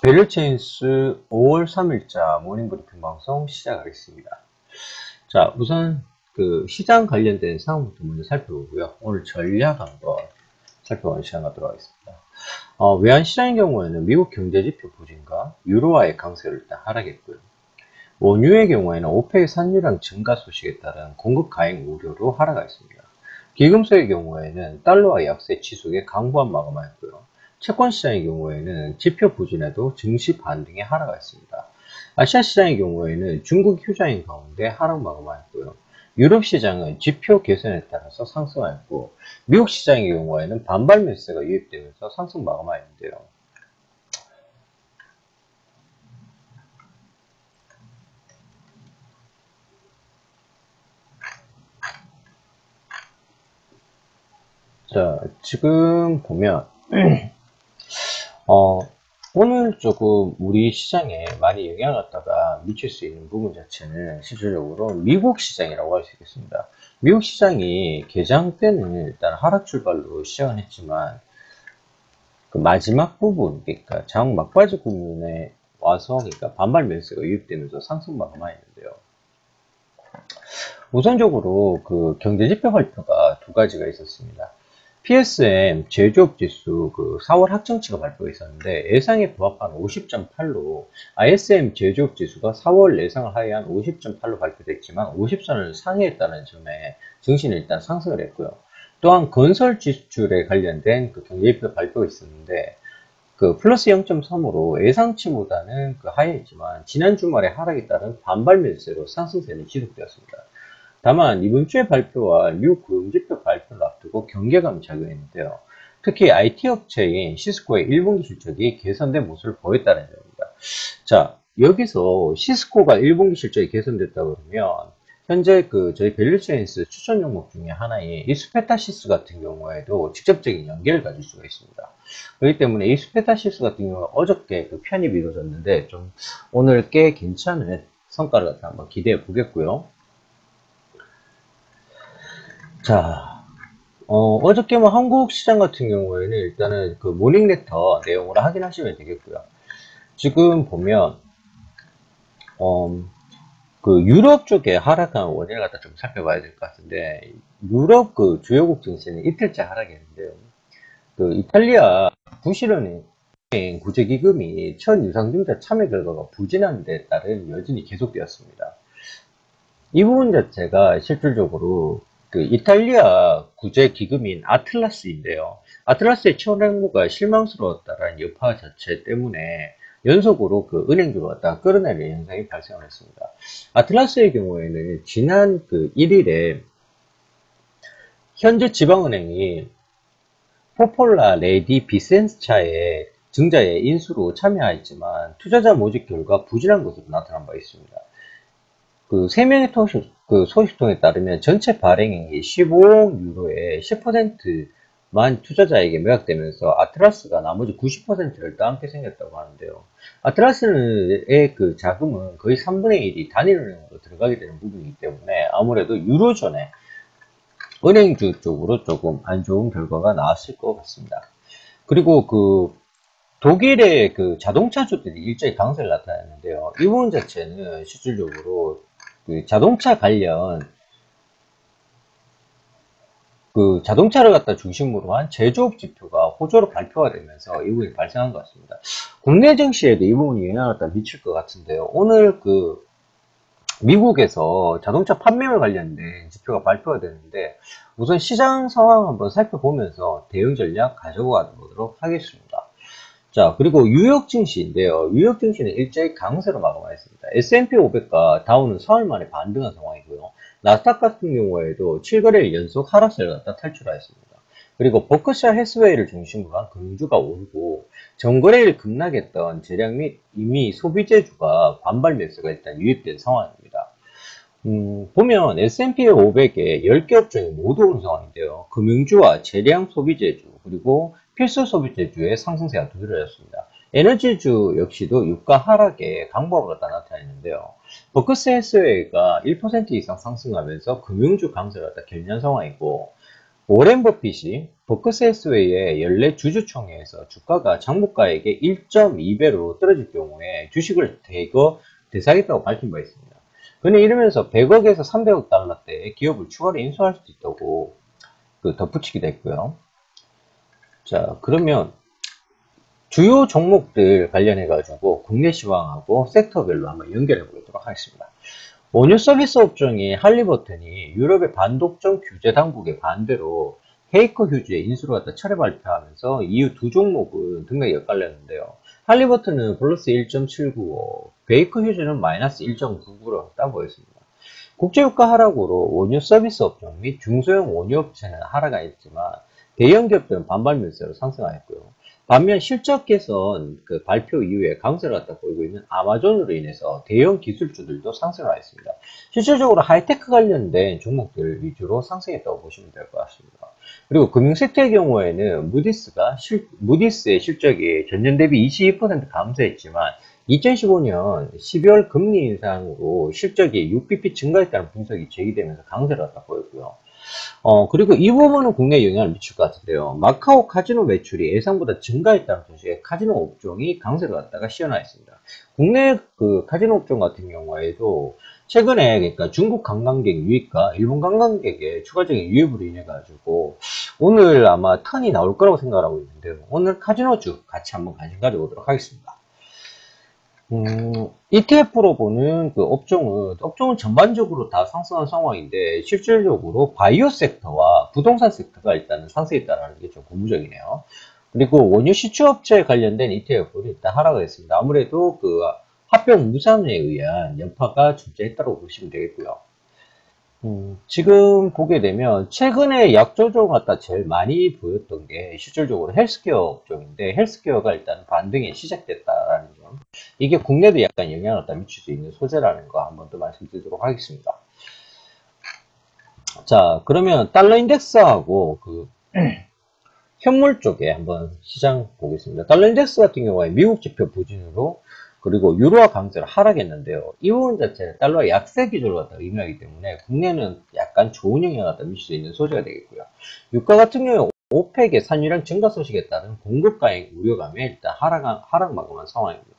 밸류체인스 5월 3일자 모닝브리핑 방송 시작하겠습니다. 자, 우선 그 시장 관련된 사항부터 먼저 살펴보고요. 오늘 전략 한번 살펴보는 시간 갖도록 하겠습니다. 외환시장의 경우에는 미국 경제지표 부진과 유로화의 강세를 일단 하락했고요. 원유의 경우에는 오펙 산유량 증가 소식에 따른 공급 가행 우려로 하락하였습니다. 기금소의 경우에는 달러와 약세 지속에 강보한 마감하였고요. 채권시장의 경우에는 지표 부진에도 증시 반등에 하락하였습니다. 아시아시장의 경우에는 중국 휴장인 가운데 하락 마감하였고요. 유럽시장은 지표 개선에 따라서 상승하였고, 미국 시장의 경우에는 반발 매수가 유입되면서 상승 마감하였는데요. 자, 지금 보면 오늘 조금 우리 시장에 많이 영향을 갖다가 미칠 수 있는 부분 자체는 실질적으로 미국 시장이라고 할 수 있겠습니다. 미국 시장이 개장 때는 일단 하락 출발로 시작은 했지만 그 마지막 부분, 그러니까 장 막바지 부분에 와서 그러니까 반발 매수가 유입되면서 상승 마감하였는데요. 우선적으로 그 경제지표 발표가 두 가지가 있었습니다. PSM 제조업 지수 그 4월 확정치가 발표가 있었는데 예상에 부합한 50.8로 ISM 제조업 지수가 4월 예상을 하회한 50.8로 발표됐지만 50선을 상회했다는 점에 증시는 일단 상승을 했고요. 또한 건설 지출에 관련된 그 경제지표 발표가 있었는데 그 플러스 0.3으로 예상치보다는 그 하회했지만 지난 주말에 하락에 따른 반발 매수세로 상승세는 지속되었습니다. 다만 이번 주에 발표와 미국 고용지표 발표를 앞두고 경계감이 작용했는데요. 특히 IT 업체인 시스코의 1분기 실적이 개선된 모습을 보였다는 점입니다. 자, 여기서 시스코가 1분기 실적이 개선됐다 그러면 현재 그 저희 밸류체인스 추천 종목 중에 하나인 이스페타시스 같은 경우에도 직접적인 연계를 가질 수가 있습니다. 그렇기 때문에 이스페타시스 같은 경우는 어저께 그 편입이 이루어졌는데 좀 오늘 꽤 괜찮은 성과를 갖다 한번 기대해 보겠고요. 자, 어저께 뭐 한국 시장 같은 경우에는 일단은 그 모닝레터 내용으로 확인하시면 되겠고요. 지금 보면, 그 유럽 쪽에 하락한 원인을 갖다 좀 살펴봐야 될 것 같은데, 유럽 그 주요국 증시는 이틀째 하락했는데요. 그 이탈리아 부실은행 구제기금이 첫 유상증자 참여 결과가 부진한 데 따른 여진이 계속되었습니다. 이 부분 자체가 실질적으로 그 이탈리아 구제 기금인 아틀라스인데요. 아틀라스의 최원행무가 실망스러웠다라는 여파 자체 때문에 연속으로 그 은행주를 갖다 끌어내리는 현상이 발생을 했습니다. 아틀라스의 경우에는 지난 그 1일에 현재 지방은행이 포폴라 레디 비센차의 증자에 인수로 참여하였지만 투자자 모집 결과 부진한 것으로 나타난 바 있습니다. 그 3명의 소식통에 따르면 전체 발행액이 15억 유로에 10%만 투자자에게 매각되면서 아틀라스가 나머지 90%를 따먹게 생겼다고 하는데요. 아틀라스의 그 자금은 거의 3분의 1이 단일은행으로 들어가게 되는 부분이기 때문에 아무래도 유로존의 은행주 쪽으로 조금 안 좋은 결과가 나왔을 것 같습니다. 그리고 그 독일의 그 자동차주들이 일제히 강세를 나타냈는데요. 이 부분 자체는 실질적으로 그 자동차 관련 그 자동차를 갖다 중심으로 한 제조업 지표가 호조로 발표가 되면서 이 부분이 발생한 것 같습니다. 국내 증시에도 이 부분이 영향을 갖다 미칠 것 같은데요. 오늘 그 미국에서 자동차 판매율 관련된 지표가 발표가 되는데 우선 시장 상황 한번 살펴보면서 대응 전략 가져가 보도록 하겠습니다. 자, 그리고 뉴욕 증시인데요. 뉴욕 증시는 일제히 강세로 마감하였습니다. S&P 500과 다우는 사흘 만에 반등한 상황이고요. 나스닥 같은 경우에도 7거래일 연속 하락세를 갖다 탈출하였습니다. 그리고 버크셔 해스웨이를 중심으로 한 금주가 오르고 전거래일 급락했던 재량 및 이미 소비재주가 반발 매수가 일단 유입된 상황입니다. 보면 S&P 500에 10개 업종이 모두 오른 상황인데요. 금융주와 재량 소비재주 그리고 필수 소비재주의 상승세가 두드러졌습니다. 에너지주 역시도 유가 하락에 강보가 나타났는데요. 버크셔 해스웨이가 1% 이상 상승하면서 금융주 강세를 갖다 견인한 상황이고 워렌 버핏이 버크셔 해서웨이의 연례 주주총회에서 주가가 장부가액의 1.2배로 떨어질 경우에 주식을 대사하겠다고 밝힌 바 있습니다. 그는 이러면서 100억에서 300억 달러대의 기업을 추가로 인수할 수도 있다고 덧붙이기도 했고요. 자, 그러면 주요 종목들 관련해 가지고 국내 시황하고 섹터별로 한번 연결해 보도록 하겠습니다. 원유 서비스 업종인 할리버튼이 유럽의 반독점 규제 당국의 반대로 헤이커 휴지의 인수를 갖다 철회 발표하면서 이후 두 종목은 등락이 엇갈렸는데요. 할리버튼은 플러스 1.795, 베이커 휴지는 마이너스 1.99로 따보였습니다. 국제유가 하락으로 원유 서비스 업종 및 중소형 원유 업체는 하락하였지만 대형 기업들은 반발 매수로 상승하였고요. 반면 실적 개선 발표 이후에 강세를 갖다 보이고 있는 아마존으로 인해서 대형 기술주들도 상승을 하였습니다. 실질적으로 하이테크 관련된 종목들 위주로 상승했다고 보시면 될 것 같습니다. 그리고 금융섹터의 경우에는 무디스의 실적이 전년 대비 22% 감소했지만 2015년 12월 금리 인상으로 실적이 6bp 증가했다는 분석이 제기되면서 강세를 갖다 보였고요. 그리고 이 부분은 국내에 영향을 미칠 것 같은데요. 마카오 카지노 매출이 예상보다 증가했다는 소식에 카지노 업종이 강세를 갖다가 시현하였습니다. 국내 카지노 업종 같은 경우에도 최근에 그러니까 중국 관광객 유입과 일본 관광객의 추가적인 유입으로 인해 가지고 오늘 아마 턴이 나올 거라고 생각하고 있는데요. 오늘 카지노주 같이 한번 관심 가져보도록 하겠습니다. ETF로 보는 업종은 전반적으로 다 상승한 상황인데, 실질적으로 바이오 섹터와 부동산 섹터가 일단은 상승했다는 게 좀 고무적이네요. 그리고 원유 시추업체에 관련된 ETF는 일단 하락을 했습니다. 아무래도 합병 무산에 의한 여파가 존재했다고 보시면 되겠고요. 지금 보게 되면 최근에 약조정 갖다 제일 많이 보였던 게 실질적으로 헬스케어 업종인데, 헬스케어가 일단 반등이 시작됐다라는 점, 이게 국내도 약간 영향을 갖다 미칠 수 있는 소재라는 거 한번 더 말씀드리도록 하겠습니다. 자, 그러면 달러 인덱스하고 현물 쪽에 한번 시장 보겠습니다. 달러 인덱스 같은 경우에 미국 지표 부진으로 그리고 유로화 강세로 하락했는데요. 이 부분 자체는 달러의 약세 기조를 갖다 의미하기 때문에 국내는 약간 좋은 영향을 갖다 미칠 수 있는 소재가 되겠고요. 유가 같은 경우에 오펙의 산유량 증가 소식에 따른 공급 가행 우려감에 일단 하락 마감한 상황입니다.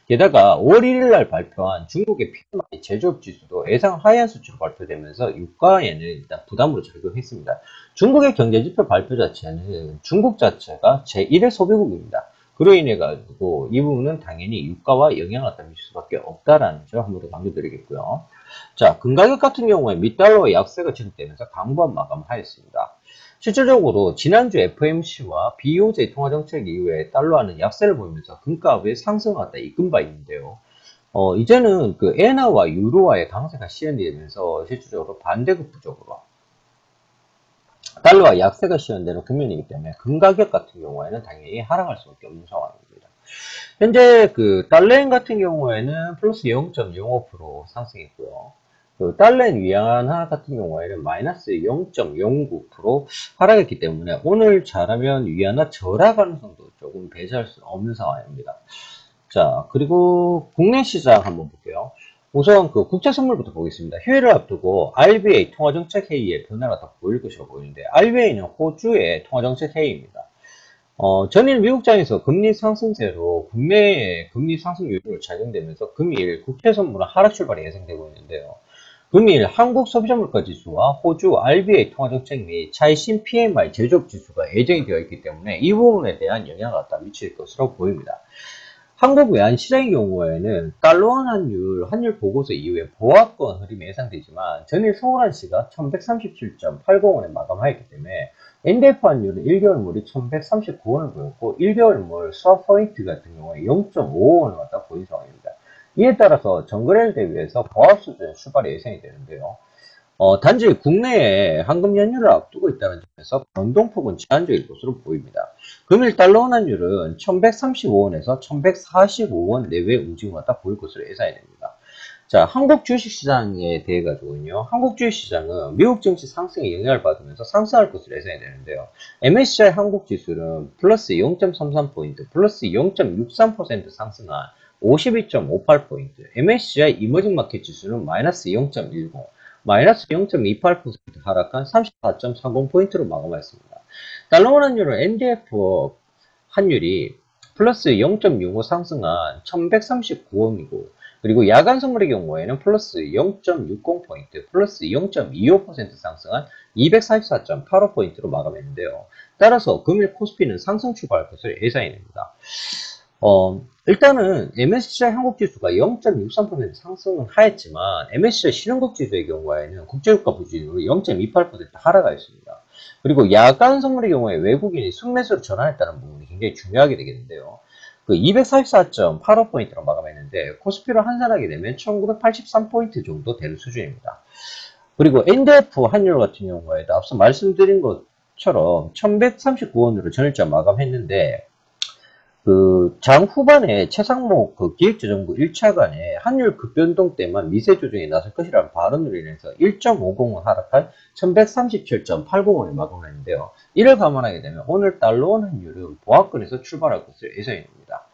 게다가 5월 1일 날 발표한 중국의 PMI 제조업 지수도 예상 하향 수치로 발표되면서 유가에는 일단 부담으로 작용했습니다. 중국의 경제지표 발표 자체는 중국 자체가 제1의 소비국입니다. 그로 인해 가지고 이 부분은 당연히 유가와 영향을 갖다 미칠 수밖에 없다라는 점 한 번 더 강조드리겠고요. 자, 금가격 같은 경우에 미달러의 약세가 지속되면서 강보한 마감하였습니다. 실질적으로 지난주 FOMC와 BOJ 통화정책 이후에 달러화는 약세를 보이면서 금값의 상승을 갖다 이끈 바 있는데요. 이제는 엔화와 유로화의 강세가 시현되면서 실질적으로 반대급부적으로 달러와 약세가 시현되는 국면이기 때문에 금가격 같은 경우에는 당연히 하락할 수밖에 없는 상황입니다. 현재 달러엔 같은 경우에는 플러스 0.05% 상승했고요. 달러엔 위안화 같은 경우에는 마이너스 0.09% 하락했기 때문에 오늘 잘하면 위안화 절하 가능성도 조금 배제할 수 없는 상황입니다. 자, 그리고 국내 시장 한번 볼게요. 우선 국제 선물부터 보겠습니다. 휴일을 앞두고 RBA 통화정책 회의의 변화가 다 보일 것으로 보이는데, RBA는 호주의 통화정책 회의입니다. 전일 미국장에서 금리 상승세로 국내의 금리 상승 요인으로 작용되면서 금일 국채 선물은 하락 출발이 예상되고 있는데요. 금일 한국 소비자물가 지수와 호주 RBA 통화정책 및 차이신 PMI 제조업 지수가 예정이 되어 있기 때문에 이 부분에 대한 영향을 갖다 미칠 것으로 보입니다. 한국 외환시장의 경우에는 달러원 환율 보고서 이후에 보합권 흐름이 예상되지만 전일 서울한시가 1137.80원에 마감하였기 때문에 NDF 환율은 1개월물이 1139원을 보였고 1개월물 스왑 포인트 같은 경우에 0.55원을 갖다 보인 상황입니다. 이에 따라서 정거래를 대비해서 보합 수준의 출발이 예상이 되는데요. 단지 국내에 황금 연휴를 앞두고 있다는 점에서 변동폭은 제한적일 것으로 보입니다. 금일 달러 환율은 1135원에서 1145원 내외 움직임을 갖다 보일 것으로 예상이 됩니다. 자, 한국 주식시장에 대해 가지고는요, 한국 주식시장은 미국 증시 상승에 영향을 받으면서 상승할 것으로 예상이 되는데요. MSCI 한국 지수는 플러스 0.33포인트, 플러스 0.63% 상승한 52.58포인트, MSCI 이머징 마켓 지수는 마이너스 0.10, 마이너스 0.28% 하락한 34.30포인트로 마감했습니다. 달러원 환율은 NDF 환율이 플러스 0.65 상승한 1139원이고, 그리고 야간 선물의 경우에는 플러스 0.60포인트, 플러스 0.25% 상승한 244.85포인트로 마감했는데요. 따라서 금일 코스피는 상승 출발할 것을 예상해 냅니다. 일단은 MSCI 한국지수가 0.63% 상승은 하였지만 MSCI 신흥국지수의 경우에는 국제유가 부진으로 0.28% 하락하였습니다. 그리고 야간 선물의 경우에 외국인이 순매수로 전환했다는 부분이 굉장히 중요하게 되겠는데요. 그 244.85포인트로 마감했는데 코스피로 환산하게 되면 1983포인트 정도 되는 수준입니다. 그리고 NDF 환율 같은 경우에도 앞서 말씀드린 것처럼 1139원으로 전일자 마감했는데 그 장 후반에 최상목 그 기획재정부 1차관에 환율 급변동 때만 미세 조정에 나설 것이라는 발언으로 인해서 1.50원 하락한 1137.80원에 마감했는데요. 이를 감안하게 되면 오늘 달러원 환율은 보합권에서 출발할 것을 예상합니다.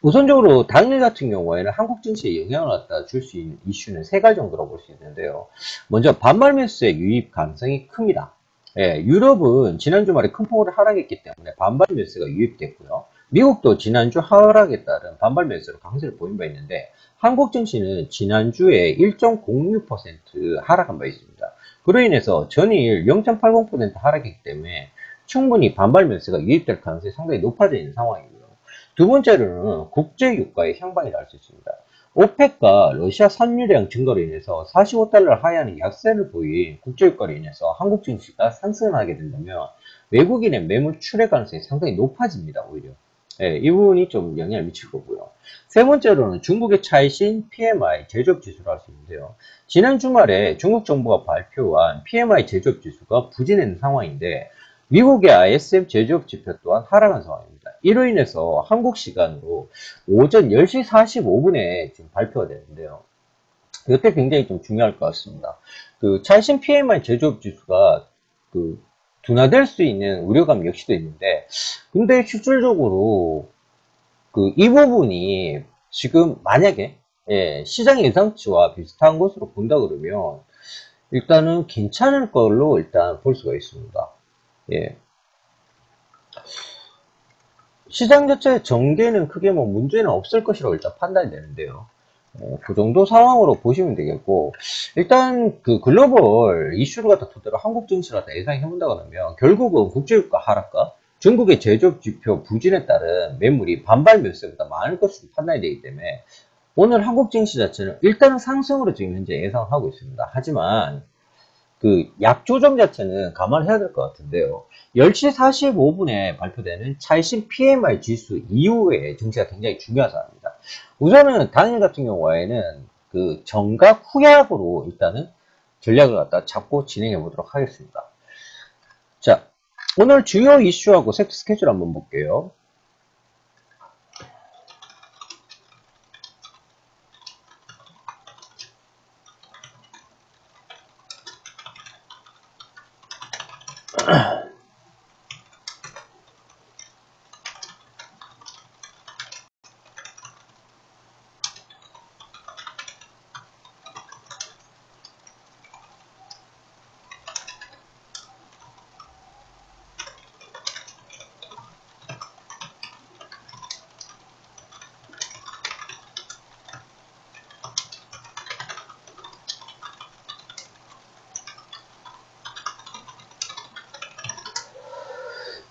우선적으로 당일 같은 경우에는 한국 증시에 영향을 갖다 줄 수 있는 이슈는 세 가지 정도로 볼 수 있는데요. 먼저 반발 매수의 유입 가능성이 큽니다. 예, 유럽은 지난주 말에 큰 폭으로 하락했기 때문에 반발 매수가 유입됐고요. 미국도 지난주 하락에 따른 반발 매수로 강세를 보인 바 있는데 한국 증시는 지난주에 1.06% 하락한 바 있습니다. 그로 인해서 전일 0.80% 하락했기 때문에 충분히 반발 매수가 유입될 가능성이 상당히 높아져 있는 상황이고요. 두 번째로는 국제유가의 향방이 날 수 있습니다. 오펙과 러시아 산유량 증가로 인해서 45달러를 하회하는 약세를 보인 국제유가로 인해서 한국 증시가 상승하게 된다면 외국인의 매물 출회 가능성이 상당히 높아집니다. 오히려. 예, 이 부분이 좀 영향을 미칠 거고요. 세 번째로는 중국의 차이신 PMI 제조업 지수를 할 수 있는데요. 지난 주말에 중국 정부가 발표한 PMI 제조업 지수가 부진한 상황인데 미국의 ISM 제조업 지표 또한 하락한 상황입니다. 이로 인해서 한국 시간으로 오전 10시 45분에 지금 발표가 되는데요. 이때 굉장히 좀 중요할 것 같습니다. 그 차이신 PMI 제조업 지수가 그 둔화될 수 있는 우려감 역시도 있는데, 근데 실질적으로 그 이 부분이 지금 만약에 시장 예상치와 비슷한 것으로 본다 그러면 일단은 괜찮을 걸로 일단 볼 수가 있습니다. 예. 시장 자체의 전개는 크게 뭐 문제는 없을 것이라고 일단 판단이 되는데요. 그 정도 상황으로 보시면 되겠고, 일단 그 글로벌 이슈를 갖다 토대로 한국 증시를 갖다 예상해본다 그러면 결국은 국제유가 하락과 중국의 제조업 지표 부진에 따른 매물이 반발 매수보다 많을 것으로 판단이 되기 때문에 오늘 한국 증시 자체는 일단은 상승으로 지금 현재 예상하고 있습니다. 하지만 그 약조정 자체는 감안해야 될 것 같은데요. 10시 45분에 발표되는 차이신 PMI 지수 이후에 증시가 굉장히 중요한 사항입니다. 우선은 당일 같은 경우에는 그 정각 후약으로 일단은 전략을 갖다 잡고 진행해 보도록 하겠습니다. 자, 오늘 주요 이슈하고 스케줄 한번 볼게요.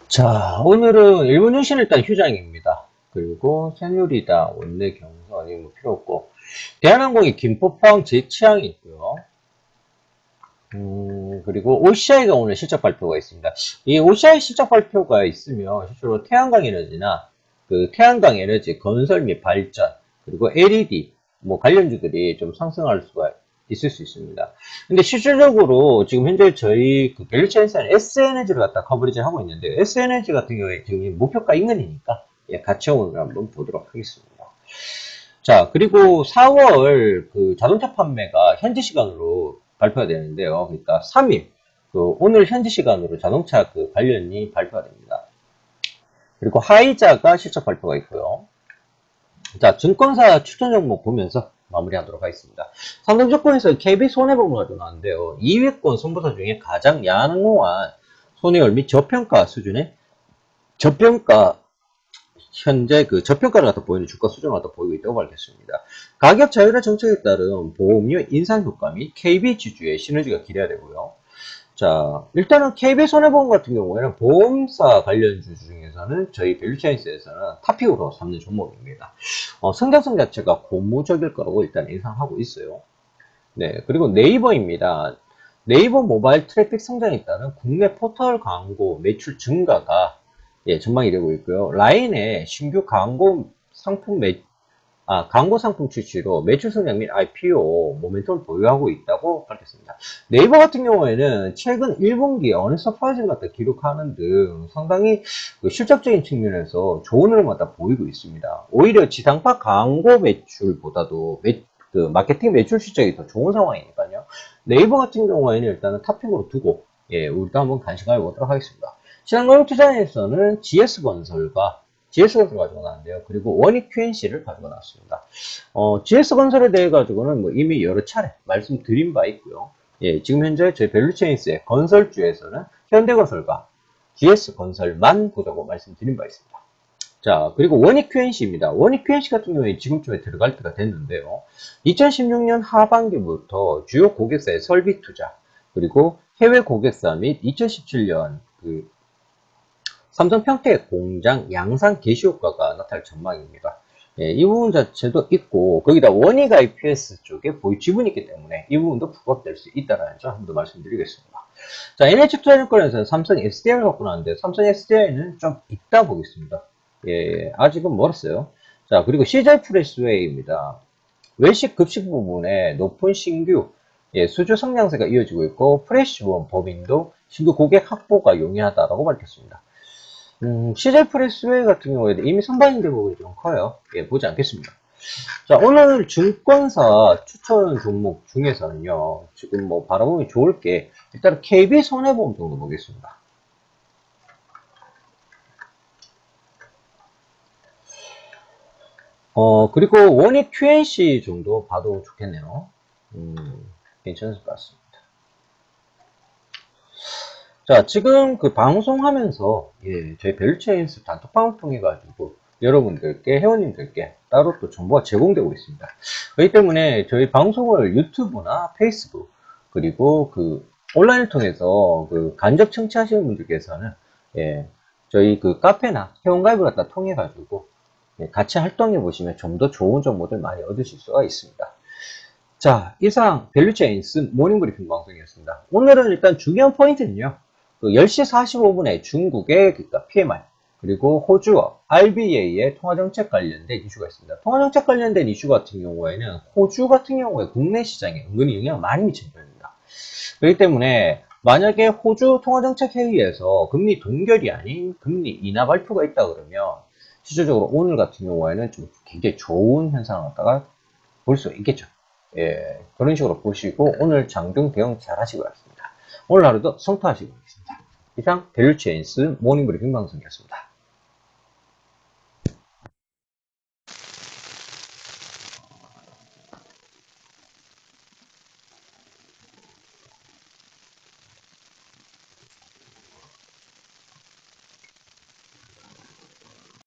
자, 오늘은 일본 증시는 일단 휴장입니다. 그리고 새누리당, 원내 경선이 뭐 필요 없고, 대한항공이 김포, 포항 제 취향이 있고요. 그리고 OCI가 오늘 실적 발표가 있습니다. 이 OCI 실적 발표가 있으면 실제로 태양광 에너지나 그 태양광 에너지 건설 및 발전, 그리고 LED 뭐 관련주들이 좀 상승할 수가 있을 수 있습니다. 근데 실질적으로 지금 현재 저희 그 밸류체인사는 S에너지를 갖다 커버리지를 하고 있는데 S에너지 같은 경우에 지금 목표가 인근이니까 같이 오늘 한번 보도록 하겠습니다. 자, 그리고 4월 그 자동차 판매가 현지 시간으로 발표가 되는데요. 그러니까 3일, 그 오늘 현지 시간으로 자동차 그 관련이 발표가 됩니다. 그리고 하이자가 실적 발표가 있고요. 자, 증권사 추천 종목 보면서 마무리하도록 하겠습니다. 삼성증권에서 KB손해보험을 가지고 나왔는데요. 2위권 선보사 중에 가장 양호한 손해율 및 저평가 수준의 저평가 현재 그 저평가를 갖다 보이는 주가 수준을 갖다 보이고 있다고 밝혔습니다. 가격 자율화 정책에 따른 보험료 인상 효과 및 KB 지주의 시너지가 기대가 되고요. 자, 일단은 KB손해보험 같은 경우에는 보험사 관련주 중에서는 저희 밸류체인스에서는 탑픽으로 삼는 종목입니다. 성장성 자체가 고무적일 거라고 일단 예상하고 있어요. 네, 그리고 네이버입니다. 네이버 모바일 트래픽 성장에 따른 국내 포털 광고 매출 증가가 전망이 되고 있고요. 라인의 신규 광고 상품 출시로 매출 성장 및 IPO 모멘텀을 보유하고 있다고 밝혔습니다. 네이버 같은 경우에는 최근 1분기에 어느 서프라이징 같은 기록하는 등 상당히 실적적인 측면에서 좋은 흐름을 보이고 있습니다. 오히려 지상파 광고 매출보다도 마케팅 매출 실적이 더 좋은 상황이니까요. 네이버 같은 경우에는 일단은 탑픽으로 두고 우리도 한번 관심을 보도록 하겠습니다. 신한금융투자에서는 GS건설과 가지고 나왔는데요. 그리고 원익 QNC를 가지고 나왔습니다. GS건설에 대해 가지고는 이미 여러 차례 말씀드린 바 있고요. 지금 현재 저희 밸류체인스의 건설주에서는 현대건설과 GS건설만 보자고 말씀드린 바 있습니다. 자, 그리고 원익 QNC입니다. 원익 QNC 같은 경우에 지금쯤에 들어갈 때가 됐는데요. 2016년 하반기부터 주요 고객사의 설비 투자, 그리고 해외 고객사 및 2017년 삼성 평택 공장 양산 개시 효과가 나타날 전망입니다. 이 부분 자체도 있고, 거기다 원익 IPS 쪽에 보유 지분이 있기 때문에 이 부분도 부각될 수 있다는 점 한 번 더 말씀드리겠습니다. 자, NH투자증권에서는 삼성 SDI를 갖고 나왔는데, 삼성 SDI는 좀 이따 보겠습니다. 아직은 멀었어요. 자, 그리고 CJ 프레스웨이입니다. 외식 급식 부분에 높은 신규 수주 성장세가 이어지고 있고, 프레시원 법인도 신규 고객 확보가 용이하다라고 밝혔습니다. CJ 프레스웨이 같은 경우에는 이미 선반영된 부분이 좀 커요. 보지 않겠습니다. 자, 오늘 증권사 추천 종목 중에서는요, 지금 바라보면 좋을 게, 일단 KB손해보험 정도 보겠습니다. 그리고 원익 QNC 정도 봐도 좋겠네요. 괜찮을 것 같습니다. 자, 지금 방송하면서, 저희 밸류체인스 단톡방을 통해가지고, 여러분들께, 회원님들께 따로 또 정보가 제공되고 있습니다. 그렇기 때문에 저희 방송을 유튜브나 페이스북, 그리고 온라인을 통해서 간접 청취하시는 분들께서는, 저희 카페나 회원가입을 갖다 통해가지고, 같이 활동해 보시면 좀 더 좋은 정보들 많이 얻으실 수가 있습니다. 자, 이상 밸류체인스 모닝브리핑 방송이었습니다. 오늘은 일단 중요한 포인트는요. 10시 45분에 중국의 PMI, 그리고 호주와 RBA의 통화정책 관련된 이슈가 있습니다. 통화정책 관련된 이슈 같은 경우에는 호주 같은 경우에 국내 시장에 은근히 영향을 많이 미치는 편입니다. 그렇기 때문에 만약에 호주 통화정책 회의에서 금리 동결이 아닌 금리 인하 발표가 있다 그러면 실질적으로 오늘 같은 경우에는 좀 굉장히 좋은 현상을 갖다가 볼 수 있겠죠. 그런 식으로 보시고 오늘 장중 대응 잘 하시기 바랍니다. 오늘 하루도 성투하시기 바랍니다. 이상 밸류체인스 모닝브리핑 방송이었습니다.